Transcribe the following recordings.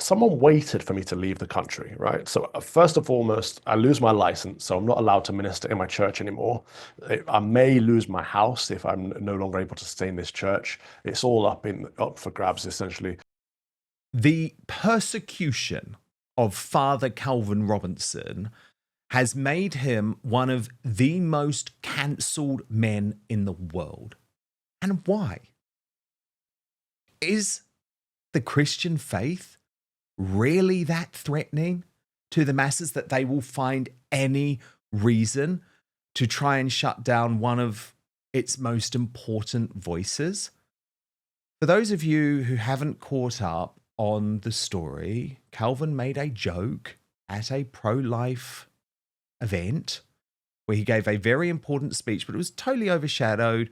someone waited for me to leave the country, right? So first and foremost, I lose my license, so I'm not allowed to minister in my church anymore. I may lose my house if I'm no longer able to stay in this church. It's all up for grabs, essentially. The persecution of Father Calvin Robinson has made him one of the most cancelled men in the world. And why? Is the Christian faith really that threatening to the masses that they will find any reason to try and shut down one of its most important voices? For those of you who haven't caught up on the story, Calvin made a joke at a pro-life event where he gave a very important speech, but it was totally overshadowed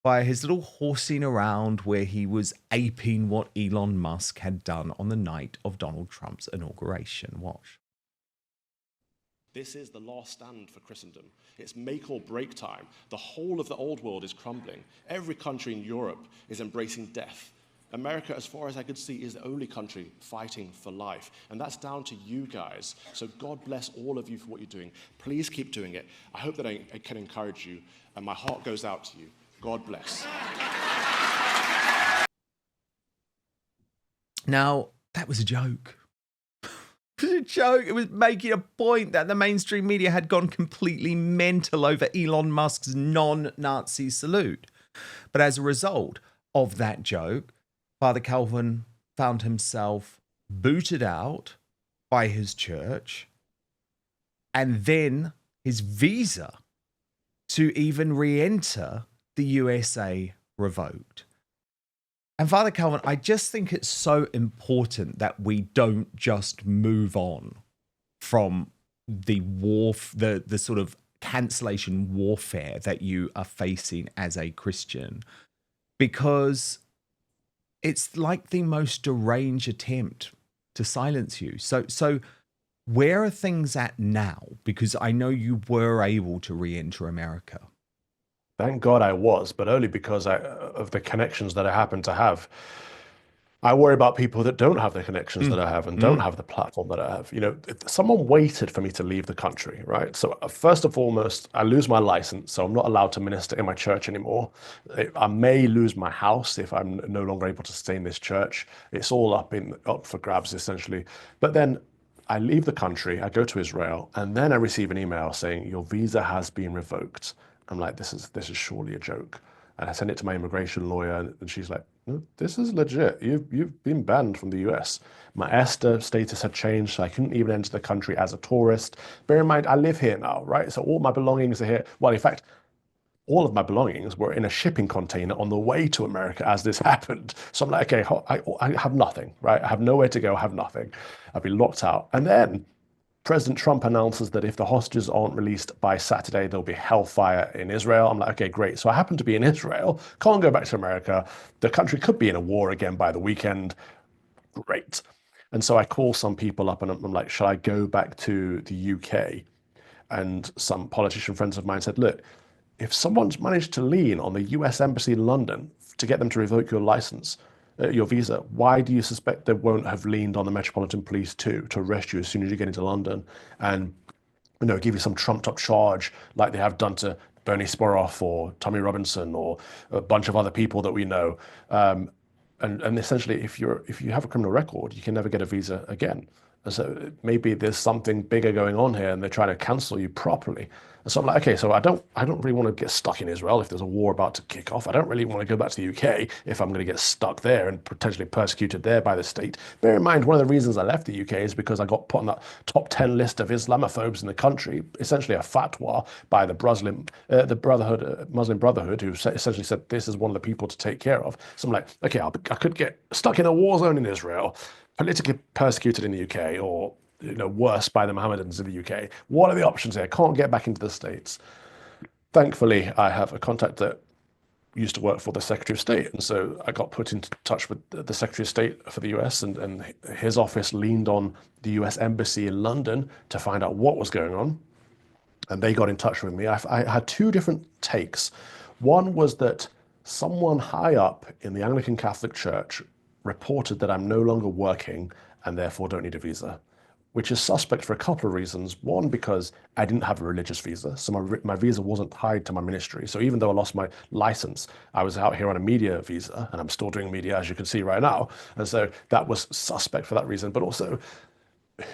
by his little horsing around where he was aping what Elon Musk had done on the night of Donald Trump's inauguration. Watch. This is the last stand for Christendom. It's make or break time. The whole of the old world is crumbling. Every country in Europe is embracing death. America, as far as I could see, is the only country fighting for life. And that's down to you guys. So God bless all of you for what you're doing. Please keep doing it. I hope that I can encourage you. And my heart goes out to you. God bless. Now, that was a joke. It was a joke. It was making a point that the mainstream media had gone completely mental over Elon Musk's non-Nazi salute. But as a result of that joke, Father Calvin found himself booted out by his church, and then his visa to even re-enter the USA revoked. And Father Calvin, I just think it's so important that we don't just move on from the the sort of cancellation warfare that you are facing as a Christian, because it's like the most deranged attempt to silence you. So where are things at now? Because I know you were able to re-enter America. Thank God I was, but only because of the connections that I happen to have. I worry about people that don't have the connections that I have and don't have the platform that I have. You know, someone waited for me to leave the country, right? So first and foremost, I lose my license, so I'm not allowed to minister in my church anymore. I may lose my house if I'm no longer able to stay in this church. It's all up for grabs, essentially. But then I leave the country, I go to Israel, and then I receive an email saying your visa has been revoked. I'm like, this is surely a joke. And I send it to my immigration lawyer, and she's like, no, this is legit. You've been banned from the US. My ESTA status had changed, so I couldn't even enter the country as a tourist. Bear in mind, I live here now, right? So all my belongings are here. Well, in fact, all of my belongings were in a shipping container on the way to America as this happened. So I'm like, okay, I have nothing, right? I have nowhere to go, I have nothing. I've been locked out. And then President Trump announces that if the hostages aren't released by Saturday, there'll be hellfire in Israel. I'm like, okay, great. So I happen to be in Israel, can't go back to America. The country could be in a war again by the weekend. Great. And so I call some people up and I'm like, shall I go back to the UK? And some politician friends of mine said, look, if someone's managed to lean on the US Embassy in London to get them to revoke your license, your visa, why do you suspect they won't have leaned on the Metropolitan Police too to arrest you as soon as you get into London and give you some trumped up charge like they have done to Bernie Sporoff or Tommy Robinson or a bunch of other people that we know? And essentially, if you have a criminal record, you can never get a visa again. And so maybe there's something bigger going on here, and they're trying to cancel you properly. And so I'm like, okay, so I don't really want to get stuck in Israel if there's a war about to kick off. I don't really want to go back to the UK if I'm going to get stuck there and potentially persecuted there by the state. Bear in mind, one of the reasons I left the UK is because I got put on that top 10 list of Islamophobes in the country, essentially a fatwa by the Muslim Brotherhood, who essentially said this is one of the people to take care of. So I'm like, okay, I could get stuck in a war zone in Israel, politically persecuted in the UK, or worse by the Mohammedans in the UK. What are the options here? Can't get back into the States. Thankfully, I have a contact that used to work for the Secretary of State. And so I got put into touch with the Secretary of State for the US, and his office leaned on the US Embassy in London to find out what was going on. And they got in touch with me. I had two different takes. One was that someone high up in the Anglican Catholic Church reported that I'm no longer working and therefore don't need a visa, which is suspect for a couple of reasons. One, because I didn't have a religious visa, so my visa wasn't tied to my ministry. So even though I lost my license, I was out here on a media visa, and I'm still doing media, as you can see right now. And so that was suspect for that reason. But also,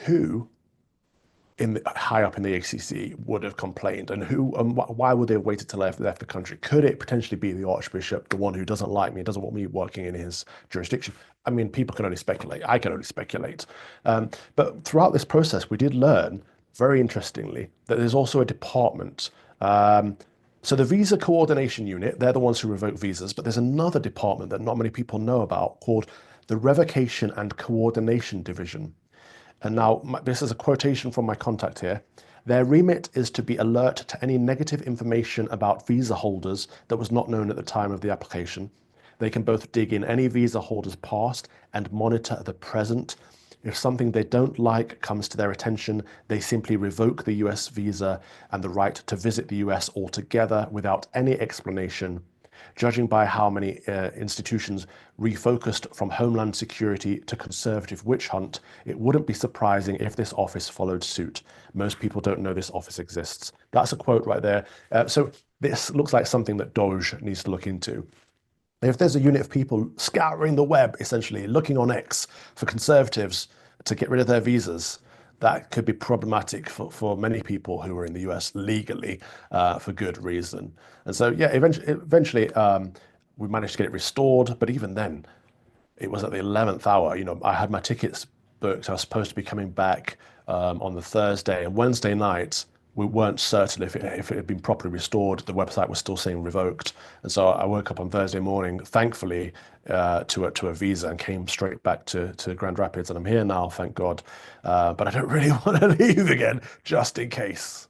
who high up in the ACC would have complained, and who and why would they have waited till I left the country? Could it potentially be the Archbishop, the one who doesn't like me, doesn't want me working in his jurisdiction? I mean, people can only speculate. I can only speculate. But throughout this process, we did learn, very interestingly, that there's also a department. So the Visa Coordination Unit, they're the ones who revoke visas, but there's another department that not many people know about called the Revocation and Coordination Division. And now, this is a quotation from my contact here. Their remit is to be alert to any negative information about visa holders that was not known at the time of the application. They can both dig in any visa holder's past and monitor the present. If something they don't like comes to their attention, they simply revoke the US visa and the right to visit the US altogether without any explanation. Judging by how many institutions refocused from Homeland Security to conservative witch hunt, it wouldn't be surprising if this office followed suit. Most people don't know this office exists. That's a quote right there. So this looks like something that Doge needs to look into. If there's a unit of people scouring the web, essentially looking on X for conservatives to get rid of their visas, that could be problematic for many people who are in the US legally for good reason. And so, yeah, eventually we managed to get it restored. But even then, it was at the 11th hour. You know, I had my tickets booked. I was supposed to be coming back on the Thursday, and Wednesday night, we weren't certain if it had been properly restored. The website was still saying revoked. And so I woke up on Thursday morning, thankfully, to a visa, and came straight back to Grand Rapids. And I'm here now, thank God. But I don't really want to leave again, just in case.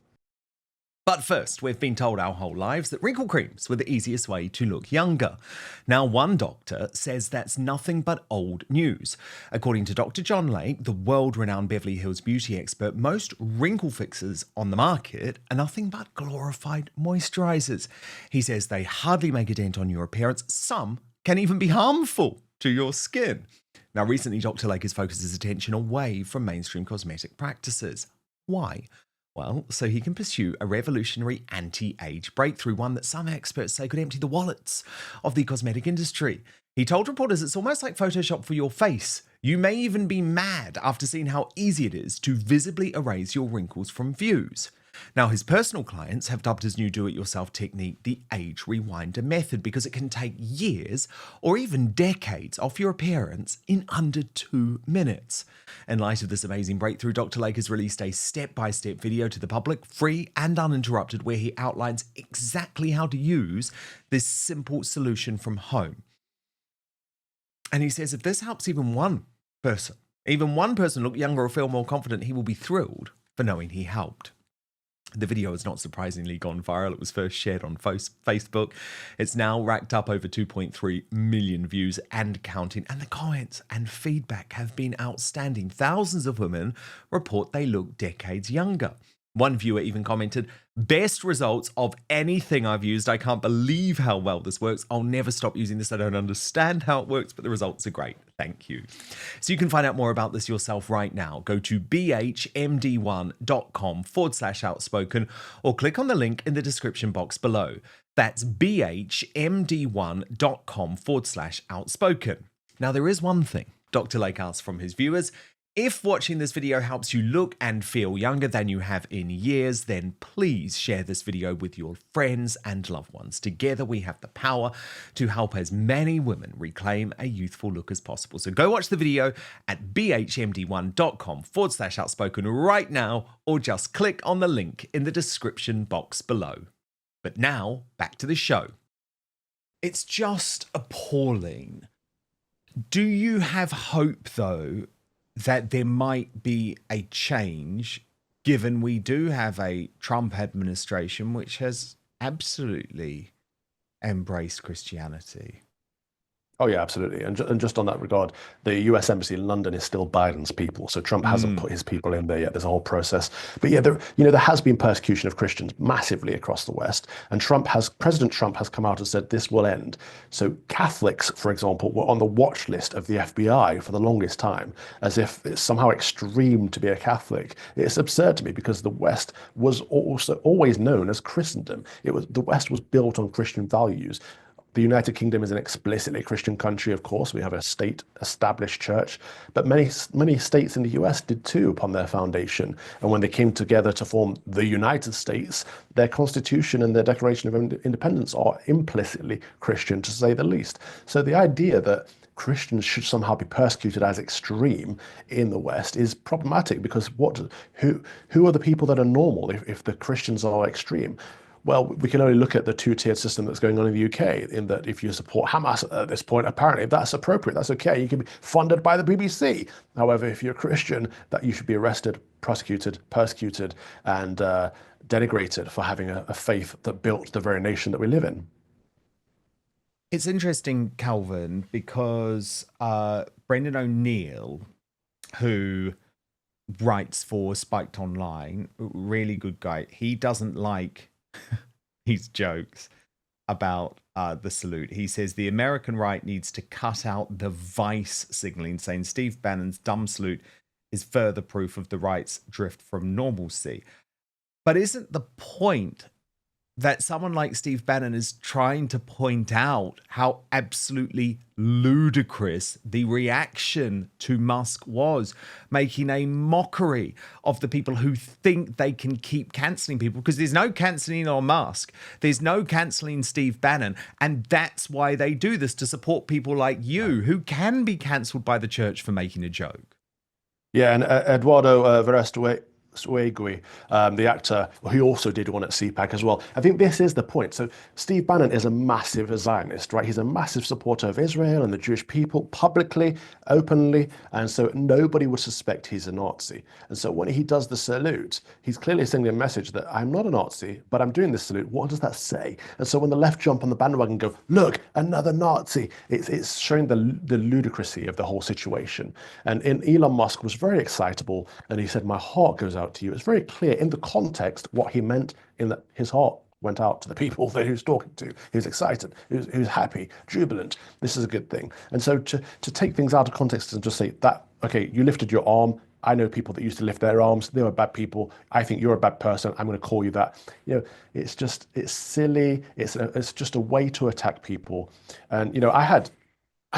But first, we've been told our whole lives that wrinkle creams were the easiest way to look younger. Now, one doctor says that's nothing but old news. According to Dr. John Lake, the world-renowned Beverly Hills beauty expert, most wrinkle fixers on the market are nothing but glorified moisturizers. He says they hardly make a dent on your appearance. Some can even be harmful to your skin. Now, recently, Dr. Lake has focused his attention away from mainstream cosmetic practices. Why? Well, so he can pursue a revolutionary anti-age breakthrough, one that some experts say could empty the wallets of the cosmetic industry. He told reporters it's almost like Photoshop for your face. You may even be mad after seeing how easy it is to visibly erase your wrinkles from views. Now, his personal clients have dubbed his new do-it-yourself technique the Age Rewinder method because it can take years or even decades off your appearance in under 2 minutes. In light of this amazing breakthrough, Dr. Lake has released a step-by-step video to the public, free and uninterrupted, where he outlines exactly how to use this simple solution from home. And he says if this helps even one person look younger or feel more confident, he will be thrilled for knowing he helped. The video has not surprisingly gone viral. It was first shared on Facebook. It's now racked up over 2.3 million views and counting. And the comments and feedback have been outstanding. Thousands of women report they look decades younger. One viewer even commented, "Best results of anything I've used. I can't believe how well this works. I'll never stop using this. I don't understand how it works, but the results are great. Thank you." So you can find out more about this yourself right now. Go to bhmd1.com/outspoken or click on the link in the description box below. That's bhmd1.com/outspoken. Now, there is one thing Dr. Lake asks from his viewers. If watching this video helps you look and feel younger than you have in years, then please share this video with your friends and loved ones. Together we have the power to help as many women reclaim a youthful look as possible. So go watch the video at bhmd1.com/outspoken right now, or just click on the link in the description box below. But now, back to the show. It's just appalling. Do you have hope, though, that there might be a change, given we do have a Trump administration which has absolutely embraced Christianity? Oh yeah, absolutely. And just on that regard, the U.S. Embassy in London is still Biden's people, so Trump hasn't put his people in there yet. There's a whole process, but yeah, there has been persecution of Christians massively across the West, and President Trump has come out and said this will end. So Catholics, for example, were on the watch list of the FBI for the longest time, as if it's somehow extreme to be a Catholic. It's absurd to me because the West was also always known as Christendom. The West was built on Christian values. The United Kingdom is an explicitly Christian country, of course. We have a state-established church, but many states in the US did too upon their foundation. And when they came together to form the United States, their constitution and their Declaration of Independence are implicitly Christian, to say the least. So the idea that Christians should somehow be persecuted as extreme in the West is problematic because who are the people that are normal if the Christians are extreme? Well, we can only look at the two-tiered system that's going on in the UK, in that if you support Hamas at this point, apparently that's appropriate, that's okay. You can be funded by the BBC. However, if you're a Christian, that you should be arrested, prosecuted, persecuted, and denigrated for having a faith that built the very nation that we live in. It's interesting, Calvin, because Brendan O'Neill, who writes for Spiked Online, really good guy, he doesn't like his jokes about the salute. He says the American right needs to cut out the vice signaling, saying Steve Bannon's dumb salute is further proof of the right's drift from normalcy. But isn't the point that someone like Steve Bannon is trying to point out how absolutely ludicrous the reaction to Musk was, making a mockery of the people who think they can keep cancelling people, because there's no cancelling on Musk, there's no cancelling Steve Bannon, and that's why they do this, to support people like you who can be cancelled by the church for making a joke. Yeah, and Eduardo Veresteguy, the actor, he also did one at CPAC as well. I think this is the point. So Steve Bannon is a massive Zionist, right? He's a massive supporter of Israel and the Jewish people, publicly, openly, and so nobody would suspect he's a Nazi. And so when he does the salute, he's clearly sending a message that I'm not a Nazi, but I'm doing this salute. What does that say? And so when the left jump on the bandwagon and go, look, another Nazi, it's showing the ludicrousy of the whole situation. And Elon Musk was very excitable, and he said, my heart goes out to you. It's very clear in the context what he meant, in that his heart went out to the people that he was talking to. He was excited. He was happy, jubilant. This is a good thing. And so to take things out of context and just say that, okay, you lifted your arm. I know people that used to lift their arms. They were bad people. I think you're a bad person. I'm going to call you that. It's silly. It's just a way to attack people. And I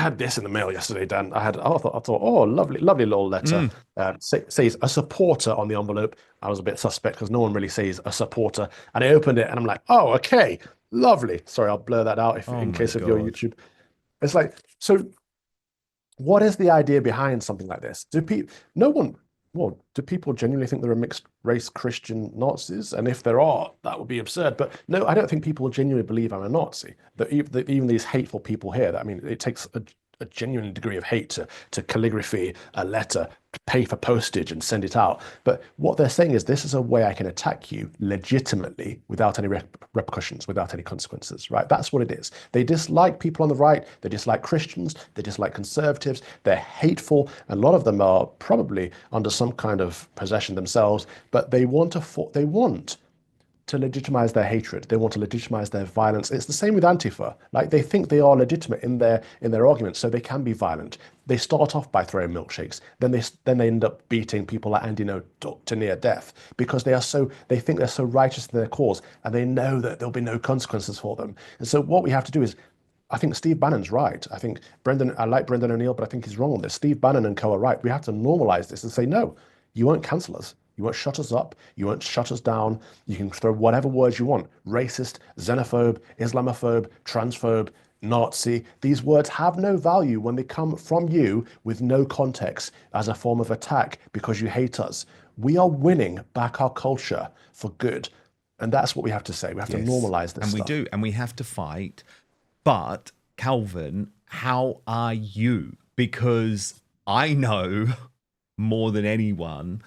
had this in the mail yesterday, Dan. I thought, oh, lovely little letter. Says a supporter on the envelope. I was a bit suspect because no one really says a supporter. And I opened it and I'm like, oh, okay, lovely. Sorry, I'll blur that out in case of your YouTube. It's like, so what is the idea behind something like this? Do people genuinely think there are mixed race Christian Nazis? And if there are, that would be absurd. But no, I don't think people genuinely believe I'm a Nazi. That even these hateful people here, it takes a genuine degree of hate to calligraphy a letter, pay for postage and send it out. But what they're saying is this is a way I can attack you legitimately without any repercussions, without any consequences, right? That's what it is. They dislike people on the right. They dislike Christians. They dislike conservatives. They're hateful. A lot of them are probably under some kind of possession themselves, but they want to legitimize their hatred. They want to legitimize their violence. It's the same with Antifa. Like, they think they are legitimate in their arguments, so they can be violent. They start off by throwing milkshakes, then they end up beating people like Andy Ngo to near death because they think they're so righteous in their cause, and they know that there'll be no consequences for them. And so what we have to do is, I think Steve Bannon's right. I like Brendan O'Neill, but I think he's wrong on this. Steve Bannon and co are right. We have to normalize this and say, no, you won't cancel us. You won't shut us up. You won't shut us down. You can throw whatever words you want. Racist, xenophobe, Islamophobe, transphobe, Nazi. These words have no value when they come from you with no context as a form of attack because you hate us. We are winning back our culture for good. And that's what we have to say. We have to normalize this stuff. And we do. And we have to fight. But, Calvin, how are you? Because I know more than anyone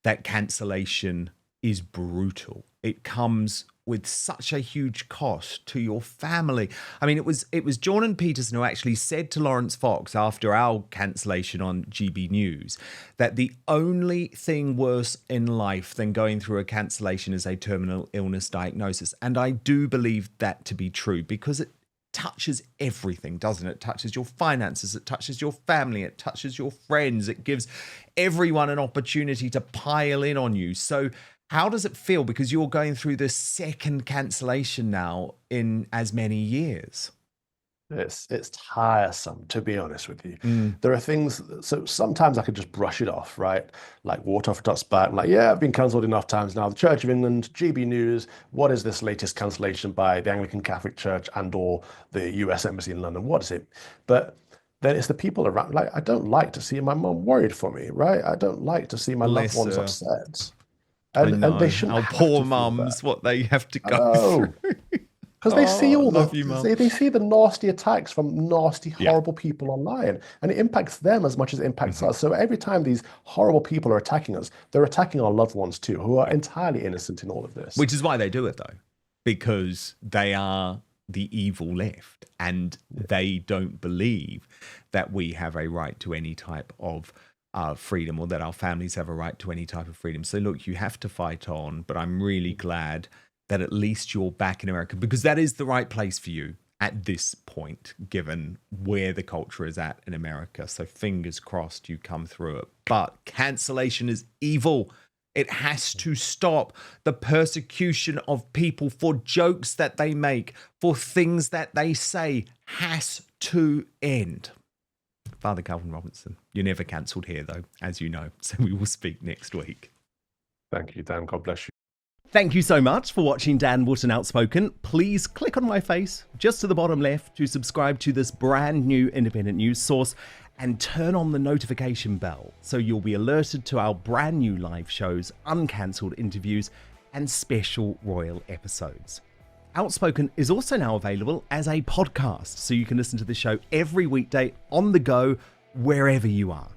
that cancellation is brutal. It comes with such a huge cost to your family. I mean, it was Jordan Peterson who actually said to Lawrence Fox after our cancellation on GB News that the only thing worse in life than going through a cancellation is a terminal illness diagnosis. And I do believe that to be true, because it touches everything, doesn't it? It touches your finances, it touches your family, it touches your friends, it gives everyone an opportunity to pile in on you. So how does it feel? Because you're going through the second cancellation now in as many years. It's tiresome, to be honest with you. There are things, so sometimes I could just brush it off, right? Like water off a duck's back. I'm like, yeah, I've been cancelled enough times now. The Church of England, GB News, what is this latest cancellation by the Anglican Catholic Church and or the US Embassy in London? What is it? But then it's the people around. Like, I don't like to see my mum worried for me, right? I don't like to see my loved ones upset. And they shouldn't Our have poor to feel mums, that. what they have to go through. Because they see all love you, Mum. they see the nasty attacks from nasty, horrible people online, and it impacts them as much as it impacts us. So every time these horrible people are attacking us, they're attacking our loved ones too, who are entirely innocent in all of this. Which is why they do it, though, because they are the evil left, and they don't believe that we have a right to any type of freedom, or that our families have a right to any type of freedom. So look, you have to fight on, but I'm really glad that at least you're back in America, because that is the right place for you at this point, given where the culture is at in America. So fingers crossed you come through it. But cancellation is evil. It has to stop. The persecution of people for jokes that they make, for things that they say, has to end. Father Calvin Robinson, you're never cancelled here, though, as you know. So we will speak next week. Thank you, Dan. God bless you. Thank you so much for watching Dan Wootton Outspoken. Please click on my face just to the bottom left to subscribe to this brand new independent news source, and turn on the notification bell so you'll be alerted to our brand new live shows, uncancelled interviews, and special royal episodes. Outspoken is also now available as a podcast, so you can listen to the show every weekday on the go, wherever you are.